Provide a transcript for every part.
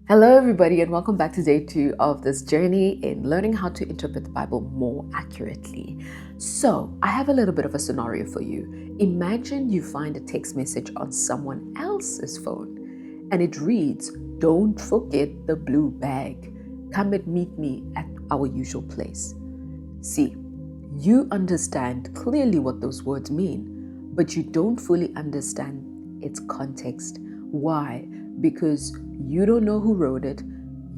Hello, everybody, and welcome back to day 2 of this journey in learning how to interpret the Bible more accurately. So, I have a little bit of a scenario for you. Imagine you find a text message on someone else's phone and it reads, "Don't forget the blue bag. Come and meet me at our usual place." See, you understand clearly what those words mean, but you don't fully understand its context. Why? Because you don't know who wrote it,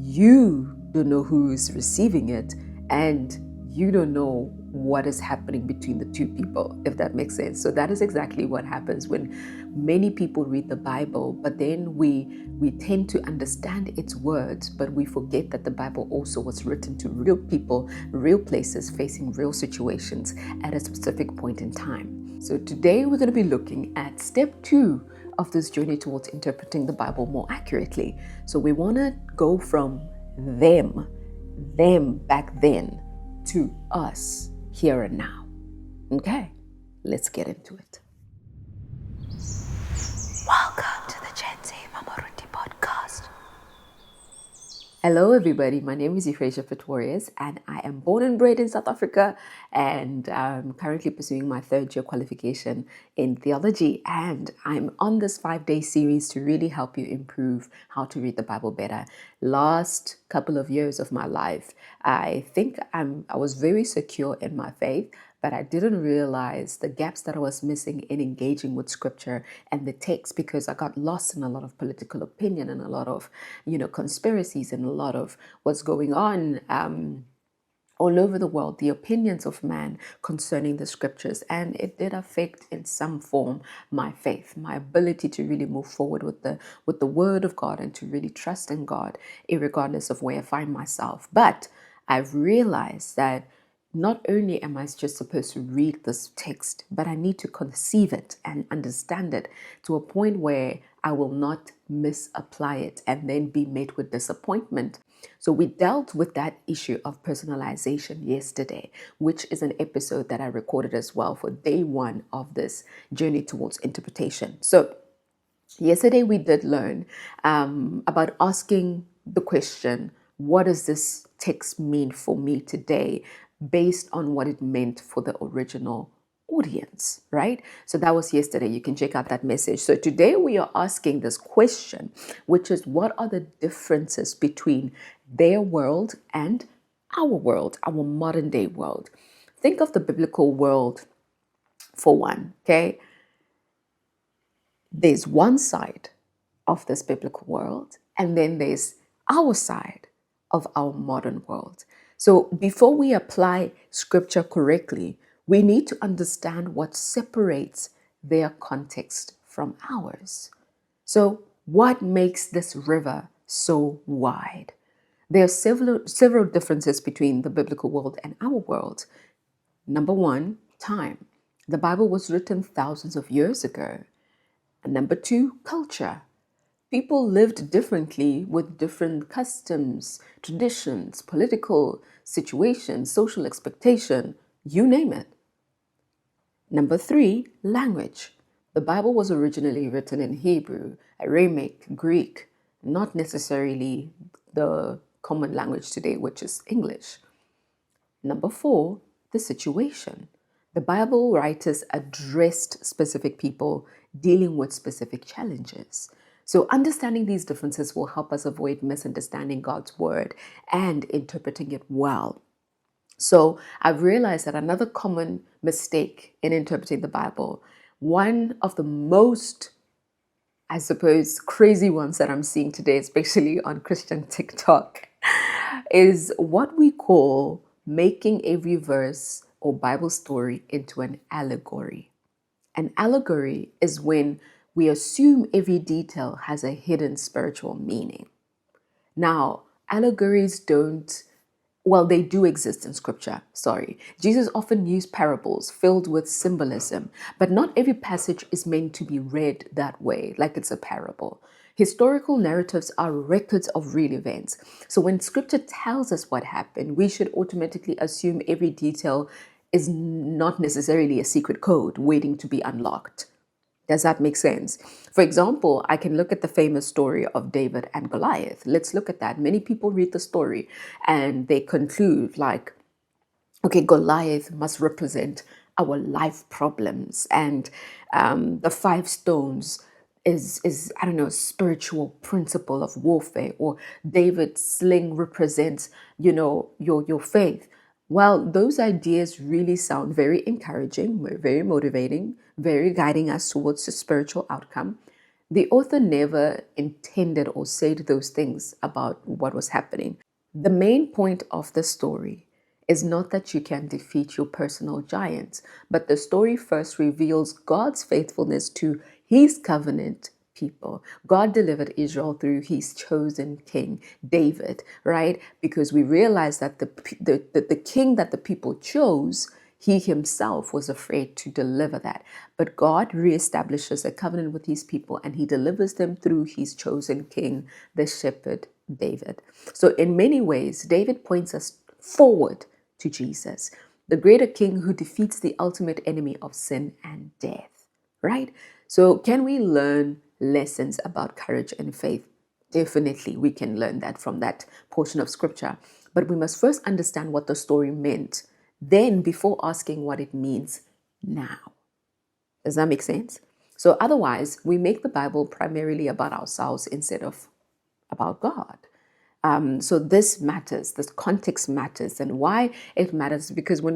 you don't know who is receiving it, and you don't know what is happening between the two people, if that makes sense. So that is exactly what happens when many people read the Bible, but then we tend to understand its words, but we forget that the Bible also was written to real people, real places, facing real situations at a specific point in time. So today we're going to be looking at step 2 of this journey towards interpreting the Bible more accurately. So we want to go from them back then, to us here and now. Okay, let's get into it. Welcome to the Gen Z Mamoruti podcast. Hello, everybody. My name is Euphracia Pretorius, and I am born and bred in South Africa, and I'm currently pursuing my 3rd year qualification in Theology. And I'm on this 5-day series to really help you improve how to read the Bible better. Last couple of years of my life, I think I was very secure in my faith, but I didn't realize the gaps that I was missing in engaging with scripture and the text, because I got lost in a lot of political opinion and a lot of, conspiracies and a lot of what's going on all over the world, the opinions of man concerning the scriptures. And it did affect in some form my faith, my ability to really move forward with the word of God and to really trust in God, irregardless of where I find myself. But I've realized that not only am I just supposed to read this text, but I need to conceive it and understand it to a point where I will not misapply it and then be met with disappointment. So we dealt with that issue of personalization yesterday, which is an episode that I recorded as well for day 1 of this journey towards interpretation. So yesterday we did learn about asking the question, what does this text mean for me today, based on what it meant for the original audience, right? So that was yesterday. You can check out that message. So today we are asking this question, which is, what are the differences between their world and our world, our modern day world? Think of the biblical world for one, okay? There's one side of this biblical world, and then there's our side of our modern world. So before we apply scripture correctly, we need to understand what separates their context from ours. So what makes this river so wide? There are several differences between the biblical world and our world. Number 1, time. The Bible was written thousands of years ago. And number 2, culture. People lived differently with different customs, traditions, political situations, social expectation, you name it. Number 3, language. The Bible was originally written in Hebrew, Aramaic, Greek, not necessarily the common language today, which is English. Number 4, the situation. The Bible writers addressed specific people dealing with specific challenges. So understanding these differences will help us avoid misunderstanding God's word and interpreting it well. So I've realized that another common mistake in interpreting the Bible, one of the most, I suppose, crazy ones that I'm seeing today, especially on Christian TikTok, is what we call making every verse or Bible story into an allegory. An allegory is when we assume every detail has a hidden spiritual meaning. Now, allegories they do exist in scripture, sorry. Jesus often used parables filled with symbolism, but not every passage is meant to be read that way, like it's a parable. Historical narratives are records of real events. So when scripture tells us what happened, we should automatically assume every detail is not necessarily a secret code waiting to be unlocked. Does that make sense? For example, I can look at the famous story of David and Goliath. Let's look at that. Many people read the story and they conclude like, okay, Goliath must represent our life problems, and the 5 stones is I don't know, spiritual principle of warfare, or David's sling represents, your faith. Well, those ideas really sound very encouraging, very motivating, very guiding us towards the spiritual outcome. The author never intended or said those things about what was happening. The main point of the story is not that you can defeat your personal giants, but the story first reveals God's faithfulness to his covenant people. God delivered Israel through his chosen king, David, right? Because we realize that the king that the people chose, he himself was afraid to deliver that. But God reestablishes a covenant with his people and he delivers them through his chosen king, the shepherd David. So in many ways, David points us forward to Jesus, the greater king who defeats the ultimate enemy of sin and death, right? So can we learn lessons about courage and faith? Definitely, we can learn that from that portion of scripture. But we must first understand what the story meant, then before asking what it means now. Does that make sense? So otherwise, we make the Bible primarily about ourselves instead of about God. So this matters, this context matters. And why it matters, because when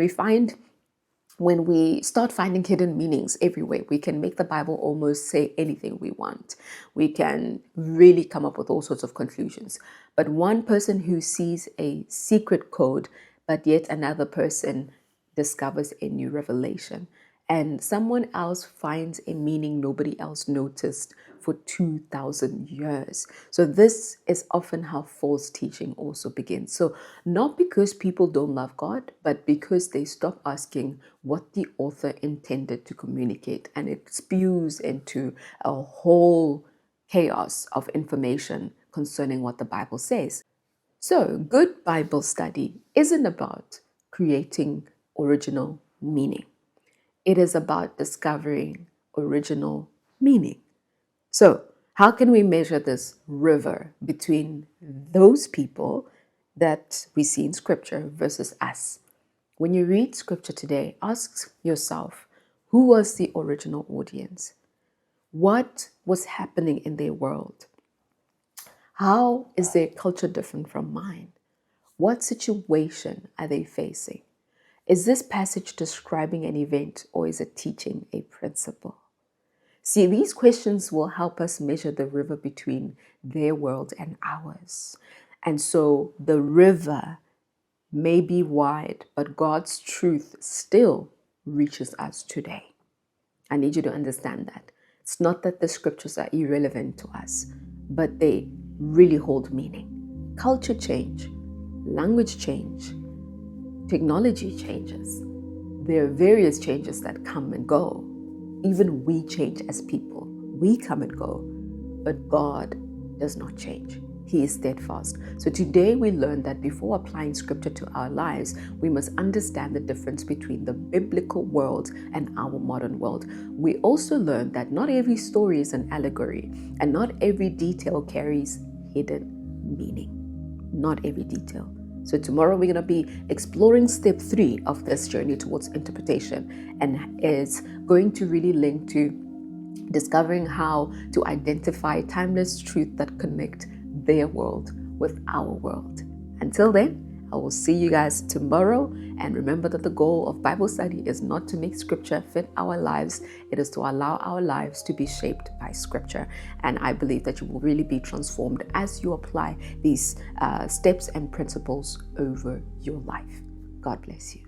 we start finding hidden meanings everywhere, we can make the Bible almost say anything we want. We can really come up with all sorts of conclusions. But one person who sees a secret code, but yet another person discovers a new revelation, and someone else finds a meaning nobody else noticed for 2,000 years. So this is often how false teaching also begins. So not because people don't love God, but because they stop asking what the author intended to communicate, and it spews into a whole chaos of information concerning what the Bible says. So good Bible study isn't about creating original meaning. It is about discovering original meaning. So, how can we measure this river between those people that we see in scripture versus us? When you read scripture today, ask yourself, who was the original audience? What was happening in their world? How is their culture different from mine? What situation are they facing? Is this passage describing an event, or is it teaching a principle? See, these questions will help us measure the river between their world and ours. And so the river may be wide, but God's truth still reaches us today. I need you to understand that. It's not that the scriptures are irrelevant to us, but they really hold meaning. Culture change, language change, technology changes. There are various changes that come and go. Even we change as people. We come and go, but God does not change. He is steadfast. So today we learn that before applying scripture to our lives, we must understand the difference between the biblical world and our modern world. We also learn that not every story is an allegory, and not every detail carries hidden meaning. Not every detail. So tomorrow we're going to be exploring step 3 of this journey towards interpretation, and is going to really link to discovering how to identify timeless truth that connect their world with our world. Until then, I will see you guys tomorrow. And remember that the goal of Bible study is not to make scripture fit our lives. It is to allow our lives to be shaped by scripture. And I believe that you will really be transformed as you apply these steps and principles over your life. God bless you.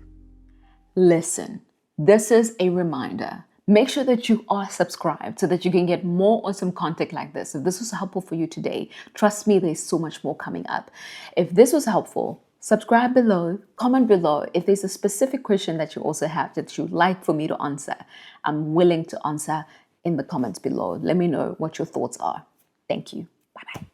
Listen, this is a reminder. Make sure that you are subscribed so that you can get more awesome content like this. If this was helpful for you today, trust me, there's so much more coming up. If this was helpful, subscribe below, comment below. If there's a specific question that you also have that you'd like for me to answer, I'm willing to answer in the comments below. Let me know what your thoughts are. Thank you. Bye-bye.